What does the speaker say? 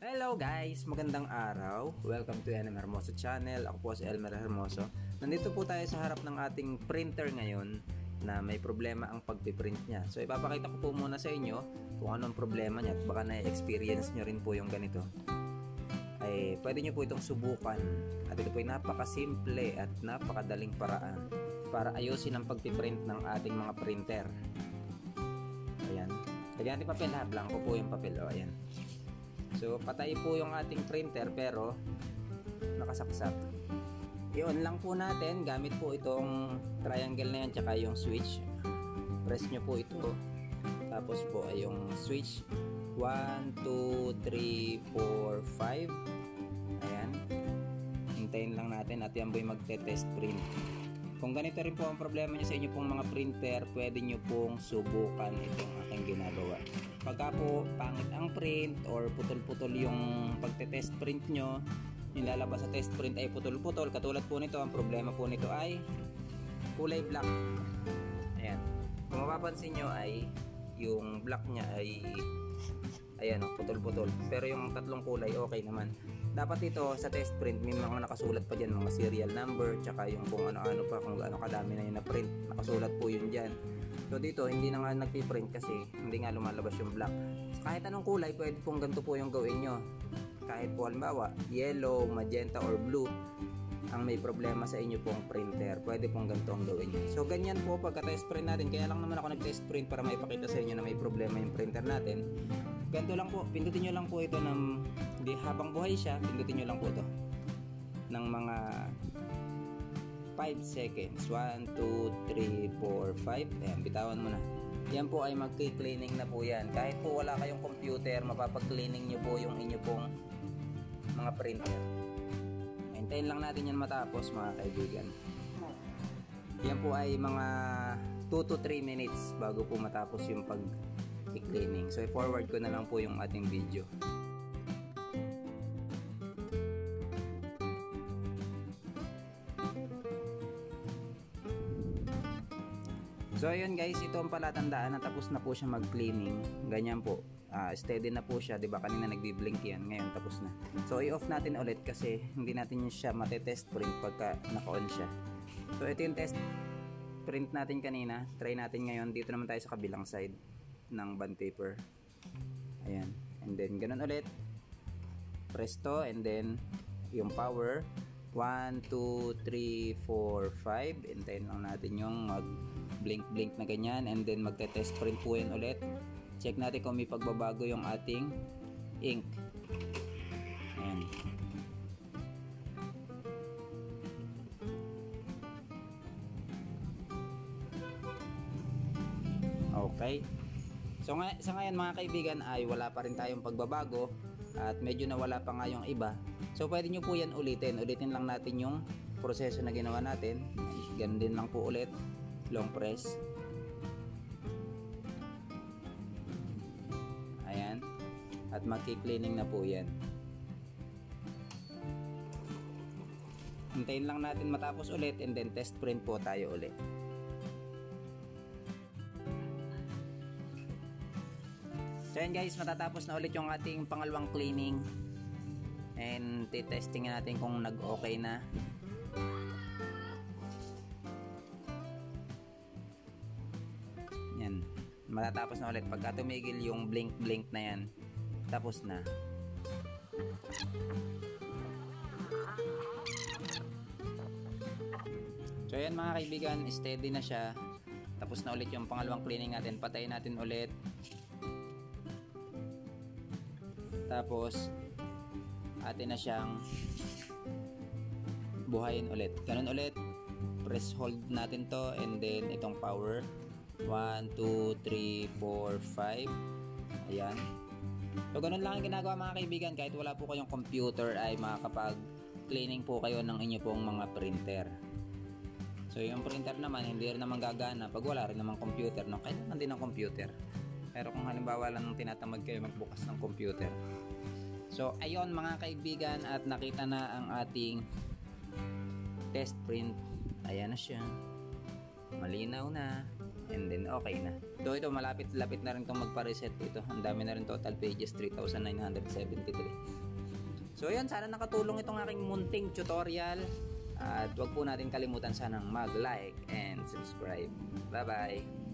Hello guys! Magandang araw! Welcome to NM Hermoso channel. Ako po si Elmer Hermoso. Nandito po tayo sa harap ng ating printer ngayon na may problema ang pagpiprint niya. So ipapakita ko po muna sa inyo kung anong problema niya at baka na-experience nyo rin po yung ganito. Ay pwede nyo po itong subukan. At ito po ay napakasimple at napakadaling paraan para ayusin ang pagpiprint ng ating mga printer. Ayan. Lagyan natin papel ha. Blanco po yung papel. O ayan. So, patay po yung ating printer pero nakasaksak. I-on lang po natin gamit po itong triangle na yan tsaka yung switch. Press nyo po ito. Tapos po ay yung switch. 1, 2, 3, 4, 5. Ayan. Hintayin lang natin at yan po yung magte-test print. Kung ganito rin po ang problema nyo sa inyo pong mga printer, pwede nyo pong subukan itong aking ginagawa. Pagka po pangit ang print or putol-putol yung pagte-test print nyo, yung lalabas sa test print ay putol-putol, katulad po nito, ang problema po nito ay kulay black. Ayan. Kung mapapansin nyo ay yung black nya ay ayan, putol-putol. Pero yung tatlong kulay okay naman. Dapat ito sa test print may mga nakasulat pa dyan, mga serial number, tsaka yung kung ano-ano pa, kung gaano kadami na yung na-print, nakasulat po yun dyan. So dito hindi na nga nagpiprint kasi hindi nga lumalabas yung black. So, kahit anong kulay pwede pong ganito po yung gawin nyo. Kahit po halimbawa yellow, magenta or blue ang may problema sa inyo pong printer, pwede pong ganito ang gawin nyo. So ganyan po pagka-test print natin. Kaya lang naman ako nag-test print para maipakita sa inyo na may problema yung printer natin. Ganito lang po, pindutin nyo lang po ito ng habang buhay siya, pindutin nyo lang po ito ng mga 5 seconds. 1, 2, 3, 4, 5. Ayan, bitawan mo na. Yan po ay magki-cleaning na po yan. Kahit po wala kayong computer, mapapag-cleaning nyo po yung inyo pong mga printer. Hintayin lang natin yan matapos mga kaibigan. Yan po ay mga 2 to 3 minutes bago po matapos yung pag-cleaning. So i-forward ko na lang po yung ating video. So ayun guys, ito ang palatandaan na tapos na po siya mag-cleaning. Ganyan po. Steady na po siya, 'di ba? Kanina nagbi-blink 'yan, ngayon tapos na. So i-off natin ulit kasi hindi natin siya mate-test print pagka naka-on siya. So ito yung test print natin kanina. Try natin ngayon. Dito naman tayo sa kabilang side ng bond paper. Ayan. And then ganun ulit. Press to and then yung power 1, 2, 3, 4, 5. Hintayin lang natin yung blink na ganyan and then magte-test print po yan ulit. Check natin kung may pagbabago yung ating ink. Ayan. Okay. So sa ngayon mga kaibigan ay wala pa rin tayong pagbabago at medyo nawala pa nga yung iba. So pwede nyo po yan ulitin. Ulitin lang natin yung proseso na ginawa natin. Ganun din lang po ulit. Long press. Ayan. At magki-cleaning na po yan. Hintayin lang natin matapos ulit and then test print po tayo ulit. So yan guys, matatapos na ulit yung ating pangalawang cleaning. And titesting natin kung nag-okay na. Yan. Matatapos na ulit. Pagka tumigil yung blink na yan, tapos na. So yan mga kaibigan, steady na siya. Tapos na ulit yung pangalawang cleaning natin. Patayin natin ulit. Tapos atin na siyang buhayin ulit. Ganun ulit. Press hold natin to and then itong power 1, 2, 3, 4, 5. Ayan. So ganun lang ang ginagawa mga kaibigan. Kahit wala po kayong computer ay makakapag-cleaning po kayo ng inyo pong mga printer. So yung printer naman hindi rin naman gagana pag wala rin naman computer. No? Kailangan din ng computer. Pero kung halimbawa lang tinatamad kayo magbukas ng computer. So ayun mga kaibigan, at nakita na ang ating test print. Ayan na siya. Malinaw na. and then okay na. Ito malapit-lapit na rin itong magpa-reset dito. Ang dami na rin total pages, 3,973. So yun, sana nakatulong itong aking munting tutorial. At wag po natin kalimutan sanang mag-like and subscribe. Bye-bye!